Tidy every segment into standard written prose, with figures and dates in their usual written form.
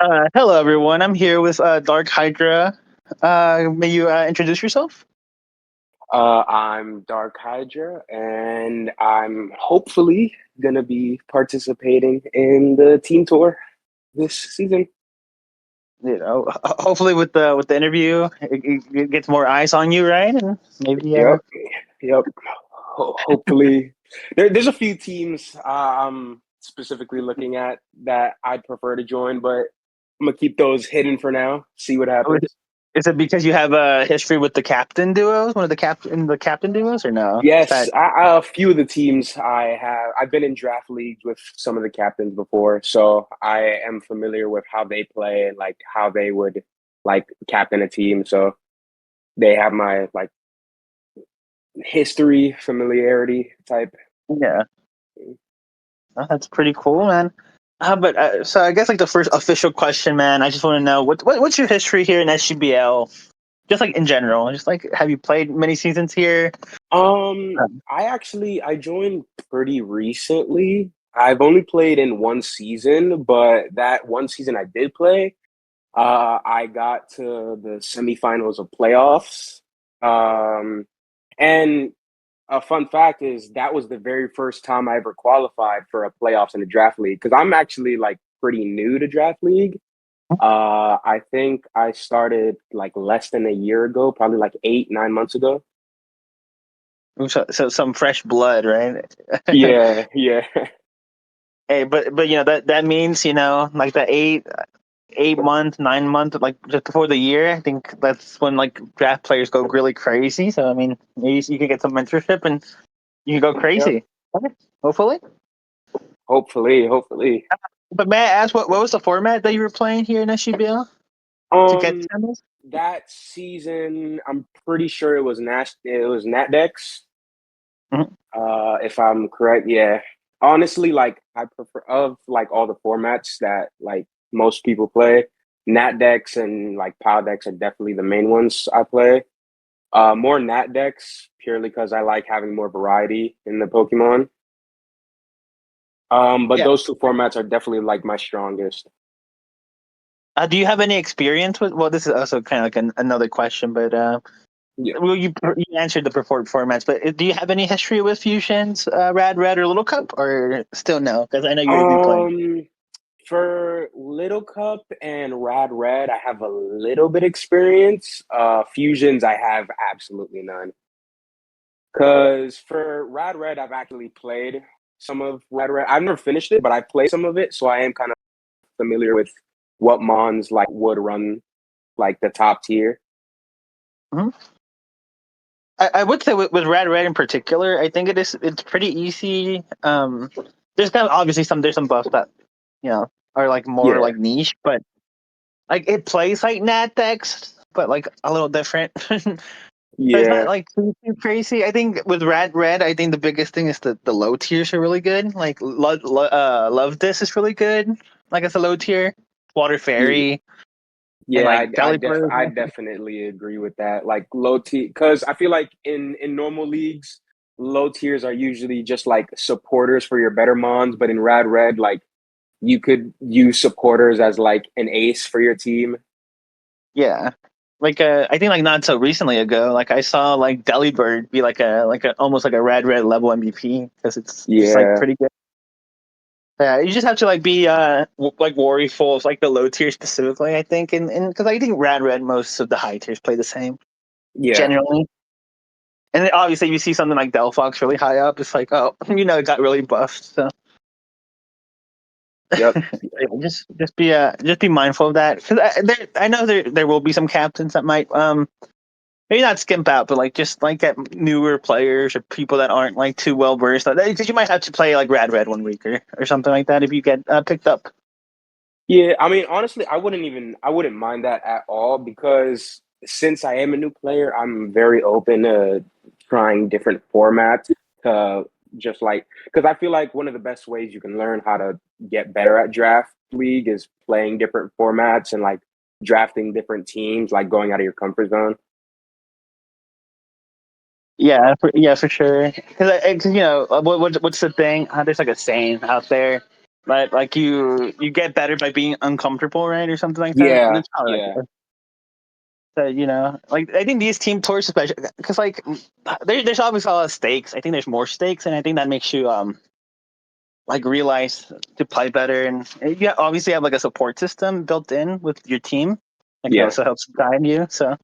Hello, everyone. I'm here with DarkHydra. May you introduce yourself? I'm DarkHydra, and I'm hopefully gonna be participating in the team tour this season. Hopefully with the interview, it gets more eyes on you, right? And maybe. Yep, yep. Hopefully, there's a few teams I'm specifically looking at that I'd prefer to join, but I'm gonna keep those hidden for now. See what Oh, is it happens. is it because you have a history with the captain duos, one of the captain duos, or no? Is Yes, that a few of the teams I've been in draft leagues with some of the captains before, so I am familiar with how they play and like how they would like captain a team. So they have my like history, familiarity type. yeah? That's pretty cool, man. But so I guess like the first official question, man. I just want to know what's your history here in SGBL, just like in general. Just like, have you played many seasons here? I joined pretty recently. I've only played in one season, but that one season I did play, I got to the semifinals of playoffs. And a fun fact is that was the very first time I ever qualified for a playoffs in a draft league because I'm actually like pretty new to draft league. I think I started like less than a year ago, probably like 8, 9 months ago. So some fresh blood, right? Yeah, yeah, Hey, but that means like the 8 month 9 month like just before the year. I think that's when like draft players go really crazy. So I mean, maybe you can get some mentorship and you can go yep. crazy. Okay, hopefully. Hopefully. But may I ask what was the format that you were playing here in SGBL to get Um, to this? that season, I'm pretty sure it was Natdex, Mhm. if I'm correct. Yeah. Honestly, like I prefer of like all the formats that like most people play, Natdex and like Powedex are definitely the main ones I play. More Natdex purely because I like having more variety in the Pokemon. But Yeah. those two formats are definitely like my strongest. Do you have any experience with? Well, this is also kind of like another question, but Yeah. well, you answered the preferred formats, but do you have any history with fusions, Rad Red or Little Cup, or still no? Because I know you're a new player. Um, for Little Cup and Rad Red, I have a little bit experience. Fusions, I have absolutely none. Because for Rad Red, I've actually played some of Rad Red. I've never finished it, but I played some of it, so I am kind of familiar with what Mons like would run like the top tier. Mhm. I would say with Rad Red in particular, I think it's pretty easy. There's kind of obviously there's some buffs that are like more Yeah, like niche, but like it plays like Natdex, but like a little different. So it's not yeah, like too crazy. I think with Rad Red, I think the biggest thing is the low tiers are really good. Like Love This is really good. Like it's a low tier. Water yeah. Fairy and Yeah, like Delibird. I definitely agree with that. Like low tier, because I feel like in normal leagues, low tiers are usually just like supporters for your better mons. But in Rad Red, like you could use supporters as like an ace for your team. Yeah. Like I think like not so recently ago, like I saw like Delibird be like a almost like a Rad Red level MVP because it's just like Yeah, pretty good. Yeah, you just have to like be like worryful of like the low tier specifically. I think, and because I think Rad Red most of the high tiers play the same yeah, generally. And then obviously, you see something like Delphox really high up, it's like, oh, it got really buffed. So yep, yeah, just be mindful of that because I know there will be some captains that might maybe not skimp out, but like just like get newer players or people that aren't like too well versed. Because you might have to play like Rad Red one week or something like that if you get picked up. yeah. I mean, honestly, I wouldn't mind that at all because since I am a new player, I'm very open to trying different formats to just like because I feel like one of the best ways you can learn how to get better at draft league is playing different formats and like drafting different teams, like going out of your comfort zone. Yeah, for sure. Because what's the thing? There's like a saying out there. but like you get better by being uncomfortable, right, or something like that. Yeah, That's probably yeah. like so, like I think these team tours, especially because like there's obviously a lot of stakes. I think there's more stakes, and I think that makes you like realize to play better, and you obviously have like a support system built in with your team that can Yeah. also help guide you. So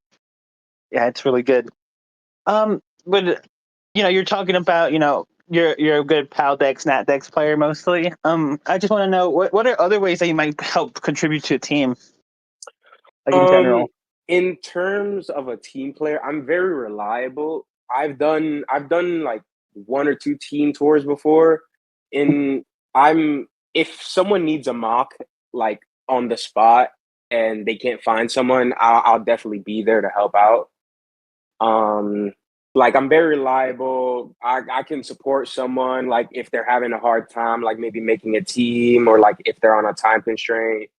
yeah, it's really good. But you're talking about you're a good PAL Dex, Nat Dex player mostly. I just want to know what are other ways that you might help contribute to a team, like in Um, general. in terms of a team player, I'm very reliable. I've done like one or two team tours before. In I'm If someone needs a mock like on the spot and they can't find someone, I'll definitely be there to help out. Um, like I'm very reliable. I can support someone like if they're having a hard time, like maybe making a team or like if they're on a time constraint.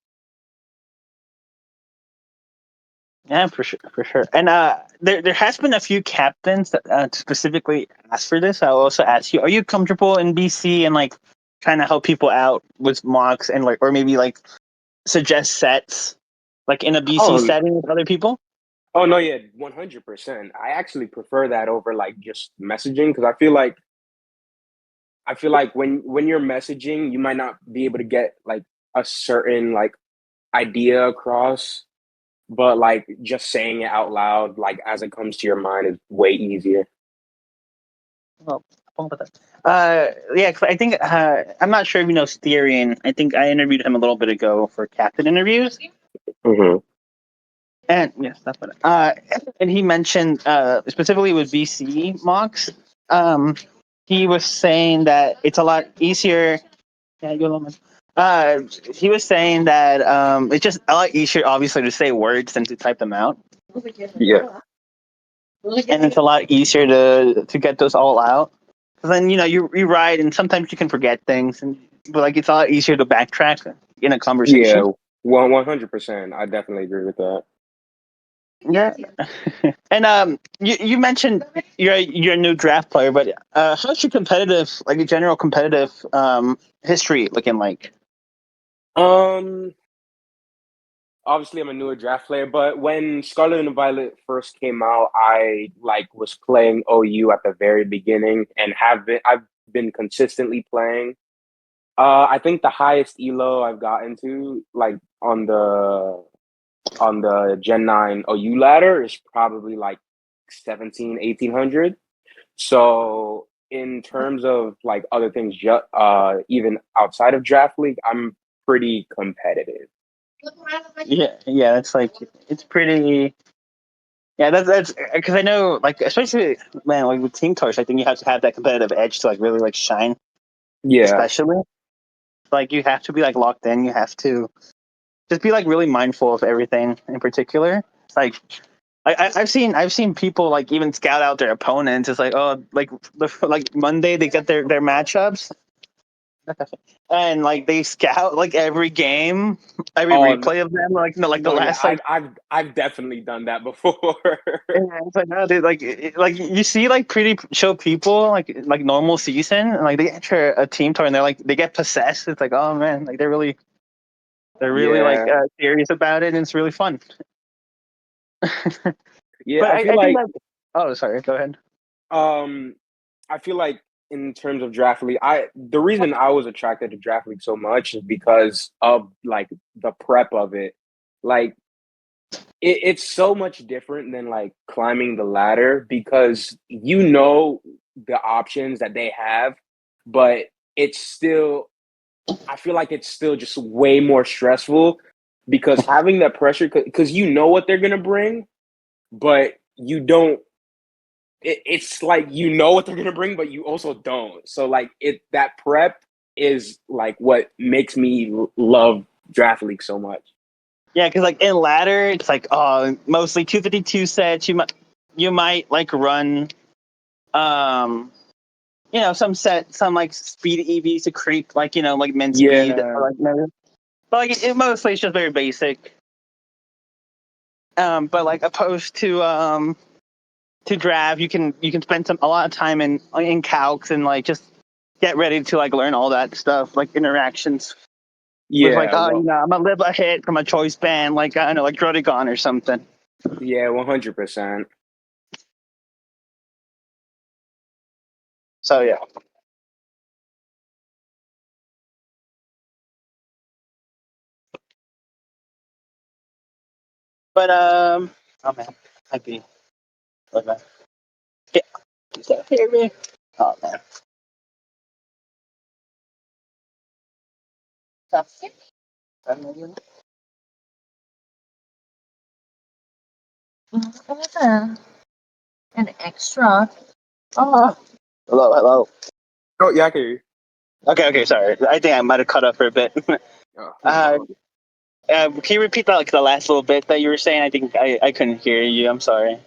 Yeah, for sure, for sure. And there has been a few captains that specifically asked for this. I'll also ask you: are you comfortable in BC and like trying to help people out with mocks and like, or maybe like suggest sets like in a BC Oh, setting with other people? Oh no, yeah, 100%. I actually prefer that over like just messaging because I feel like when you're messaging, you might not be able to get like a certain like idea across, but like just saying it out loud, like as it comes to your mind, is way easier. Well, yeah, 'cause I think I'm not sure if you know Styrian. I think I interviewed him a little bit ago for captain interviews, Hmm. and yes, that's what. And he mentioned specifically with VC mocks. Um, he was saying that it's a lot easier. Yeah, you're alone. He was saying that it's just a lot easier, obviously, to say words than to type them out, Yeah, and it's a lot easier to get those all out. 'Cause then you write, and sometimes you can forget things, and but like it's a lot easier to backtrack in a yeah, conversation. 100%. I definitely agree with that. Yeah, and you mentioned you're a new draft player, but how's your competitive, like your general competitive history looking like? Um, Obviously I'm a newer draft player, but when Scarlet and Violet first came out, I like was playing OU at the very beginning and I've been consistently playing. I think the highest elo I've gotten to like on the Gen 9 OU ladder is probably like 17, 1800. So in terms of like other things, even outside of draft league, I'm pretty competitive. Yeah, yeah, it's like it's pretty. Yeah, that's because I know, like, especially man, like with team tours, I think you have to have that competitive edge to like really like shine. Yeah, Especially like you have to be like locked in. You have to just be like really mindful of everything in particular. It's like I've seen people like even scout out their opponents. It's like like Monday they get their matchups and like they scout like every game, every Oh no, replay of them. Like no, like the no, yeah, last I've like I've I've definitely done that before. and it's like no, dude, like like you see like pretty show people like normal season and like they enter a team tour and they're like they get possessed. It's like oh man, like they're really like Yeah, serious about it and it's really fun. yeah. But I think like oh sorry, go ahead. Um, I feel like in terms of draft league, the reason I was attracted to draft league so much is because of like the prep of it. Like it's so much different than like climbing the ladder because you know the options that they have, but it's still I feel like it's still just way more stressful because having that pressure because you know what they're gonna bring, but you don't. It's like you know what they're gonna bring, but you also don't. So like that prep is like what makes me love draft league so much. Yeah, because like in ladder, it's like mostly 252 sets. You might like run um some like speed EVs to creep like like min speed Yeah, or like no. But like it mostly it's just very basic. But like opposed to draft, you can spend a lot of time in calcs and like just get ready to like learn all that stuff, like interactions with like, Yeah, you know, I'm a live a hit from a choice band, like I don't know, like Drotigon or something. yeah, 100%. So yeah, but oh man, I'd be like that. Yeah, you can't hear me. Oh man. Stop. An extra. Oh. Hello, hello. Oh, yeah, I can hear you. Okay, sorry. I think I might have cut up for a bit. Oh, no uh, problem. can you repeat that, like the last little bit that you were saying? I think I couldn't hear you. I'm sorry.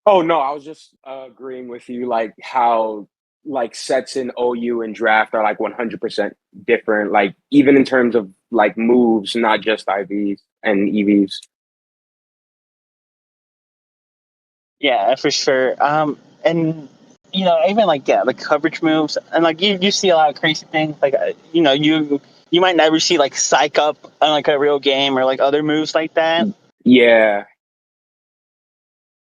Oh no, I was just agreeing with you, like how like sets in OU and draft are like 100% different, like even in terms of like moves, not just IVs and EVs. Yeah, for sure. And you know, even like yeah, the coverage moves, and like you see a lot of crazy things. Like you know, you might never see like psych up on like a real game or like other moves like that. Yeah,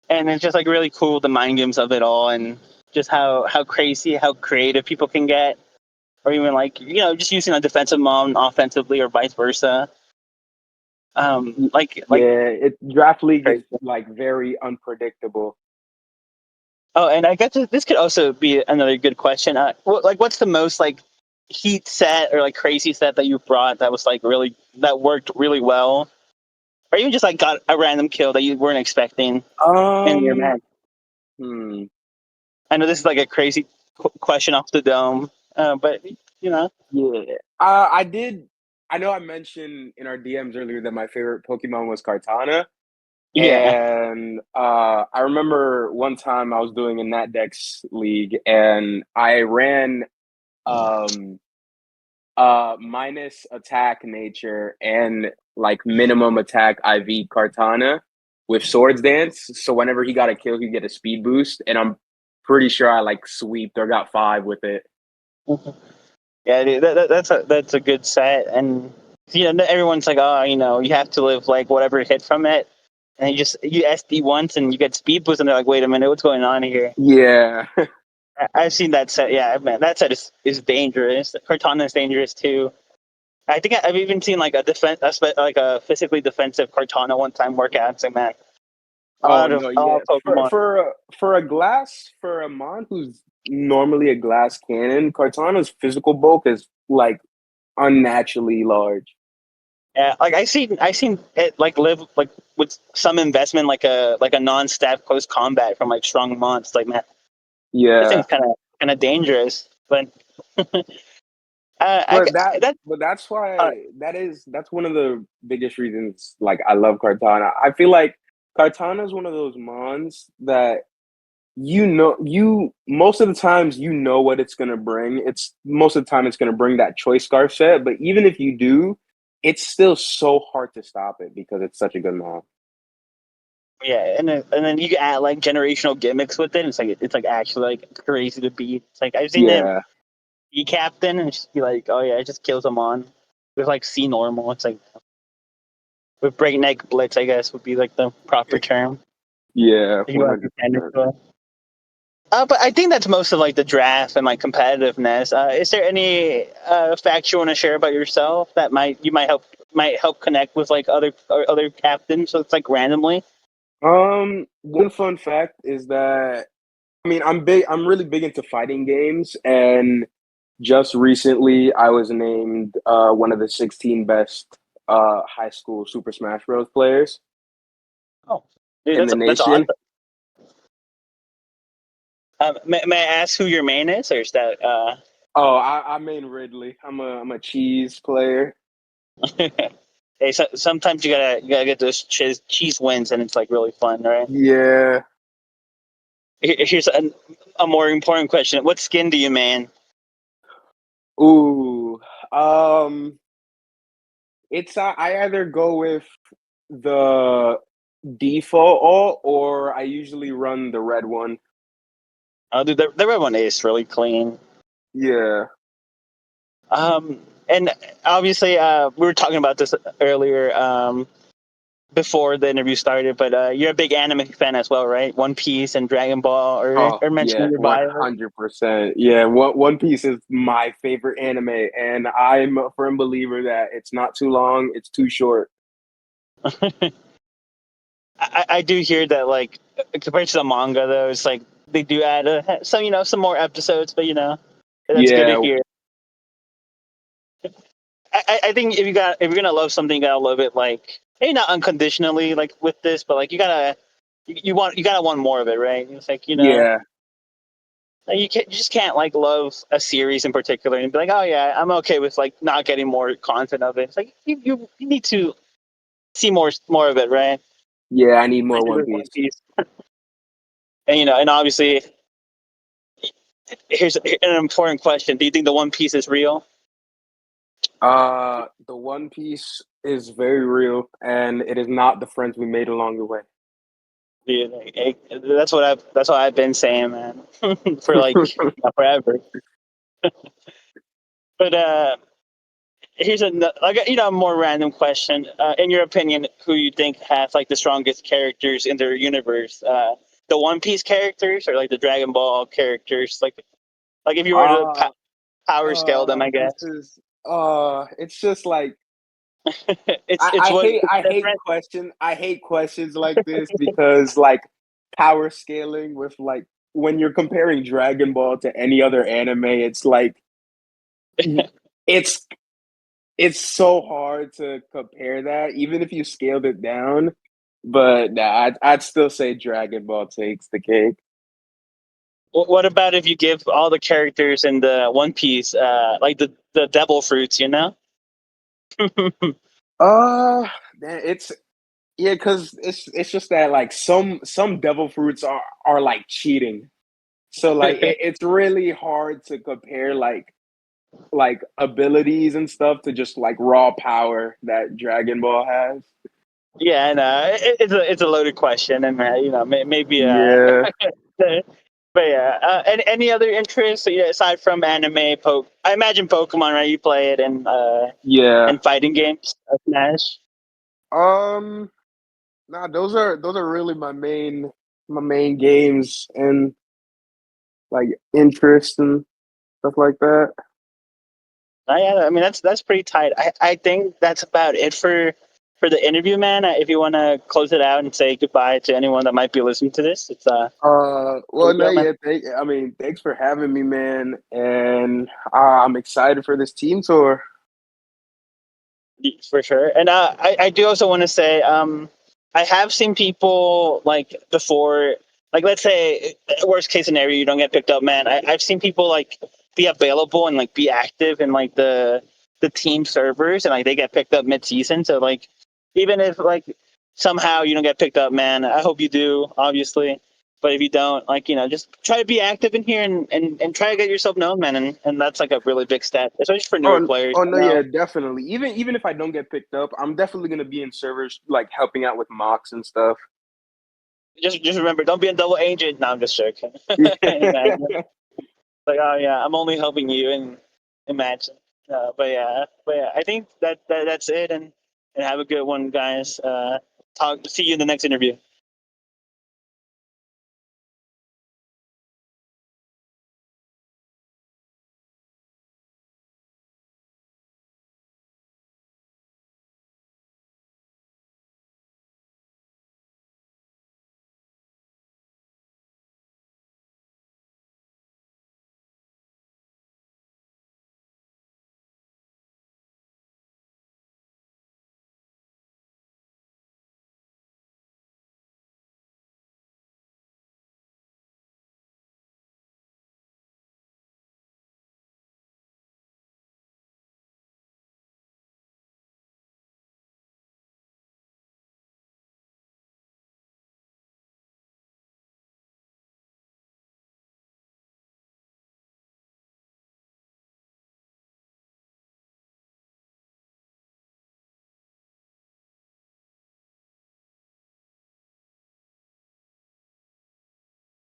And it's just like really cool the mind games of it all, and just how crazy, how creative people can get, or even like you know just using a defensive mode offensively or vice versa. Like yeah. Draft league is crazy. like very unpredictable. Oh, and I guess this could also be another good question. Like, what's the most like heat set or like crazy set that you brought that was like really that worked really well, or even just like got a random kill that you weren't expecting in your Um, match? hmm, I know this is like a crazy question off the dome, but you know, yeah. I did. I know I mentioned in our DMs earlier that my favorite Pokemon was Kartana. yeah. And I remember one time I was doing a NatDex league and I ran um, minus attack nature and like minimum attack IV Kartana with Swords Dance. So whenever he got a kill, he'd get a speed boost. And I'm pretty sure I like sweeped or got 5 with it. Yeah, dude, that's a good set, and you know everyone's like, oh, you know, you have to live like whatever hit from it, and you SD once and you get speed boost, and they're like, wait a minute, what's going on here? Yeah. I've seen that set. Yeah, man, that set is dangerous. Cortana is dangerous too. I think I've even seen like like a physically defensive Cortana one time workout. So man, Oh no, a lot yeah. of Pokemon. For a glass for a mon who's normally a glass cannon, Cartana's physical bulk is like unnaturally large. Yeah, like I seen it like live like with some investment, like a non-staff close combat from like strong mons. Like man, this Yeah. thing's kind of dangerous. But I But that that but that's why that's one of the biggest reasons like I love Cartana. I feel like Cartana is one of those mons that you most of the times you know what it's gonna bring. It's most of the time it's gonna bring that choice scarf set, but even if you do, it's still so hard to stop it because it's such a good mon. yeah, and then you add like generational gimmicks with it. It's like actually like crazy to beat. It's like I've seen it Yeah. be captain and just be like, oh yeah, it just kills them on with like C normal. It's like with breakneck blitz, I guess would be like the proper term. Yeah, You understand it. 100%. But I think that's most of like the draft and like competitiveness. Is there any facts you want to share about yourself that might help connect with like other captains? So it's like randomly. One fun fact is that I mean, I'm really big into fighting games, and just recently I was named one of the 16 best high school Super Smash Bros. Players Oh, dude, in the that's nation. awesome. May I ask who your main is, or is that Oh, I main Ridley. I'm a cheese player. Hey, sometimes you gotta get those cheese wins, and it's like really fun, right? Yeah. Here's a more important question: what skin do you man? Ooh. Um. It's I either go with the default or I usually run the red one. Oh, dude, the red one is really clean. Yeah. And obviously, we were talking about this earlier, before the interview started, but you're a big anime fan as well, right? One Piece and Dragon Ball, Oh or mentioned yeah, in your bio. 100%. Yeah, One Piece is my favorite anime, and I'm a firm believer that it's not too long, it's too short. I do hear that, like, compared to the manga, though, it's like they do add some more episodes, but that's good to Yeah, hear. I think if you're gonna love something, you gotta love it, like, maybe not unconditionally, like with this, but like you gotta want more of it, right? It's like, yeah, you just can't like love a series in particular and be like, oh yeah, I'm okay with like not getting more content of it. It's like you need to see more of it, right? yeah. I need more Especially One with One Piece. Piece, and obviously, here's an important question: do you think the One Piece is real? The One Piece is very real, and it is not the friends we made along the way. Dude, that's what I've been saying, man, for like forever. But here's a more random question. In your opinion, who you think has like the strongest characters in their universe? The One Piece characters or like the Dragon Ball characters? Like if you were to Uh, power scale them, I this guess. is it's just like It's what it's different. I hate questions like this because like power scaling with like when you're comparing Dragon Ball to any other anime, it's like it's it's so hard to compare that, even if you scaled it down. But nah, I'd still say Dragon Ball takes the cake. What about if you give all the characters in the One Piece, like the devil fruits? Uh, it's yeah, because it's just that like some devil fruits are like cheating. So like it's really hard to compare like abilities and stuff to just like raw power that Dragon Ball has. Yeah, and it's a loaded question, and maybe Yeah, but yeah, any other interests, aside from anime? I imagine Pokemon, right? You play it, yeah. and fighting games, Smash. Um, nah, those are really my main games and like interests and stuff like that. Yeah, I mean that's pretty tight. I think that's about it for the interview, man. If you want to close it out and say goodbye to anyone that might be listening to this, it's there Well, you no, go, man. yeah. I mean, thanks for having me, man. And I'm excited for this team tour. For sure. And I do also want to say, I have seen people like before, like let's say worst case scenario, you don't get picked up, man. I've seen people like be available and like be active in like the team servers, and like they get picked up mid season. So like even if like somehow you don't get picked up, man, I hope you do, obviously. But if you don't, like, just try to be active in here and try to get yourself known, man. And that's like a really big step, especially for newer Oh, players. oh no, yeah, definitely. Even if I don't get picked up, I'm definitely gonna be in servers like helping out with mocks and stuff. Just remember, don't be a double agent. No, I'm just joking. Imagine. Like, oh yeah, I'm only helping you, and imagine. But yeah, I think that's it, and have a good one, guys. See you in the next interview.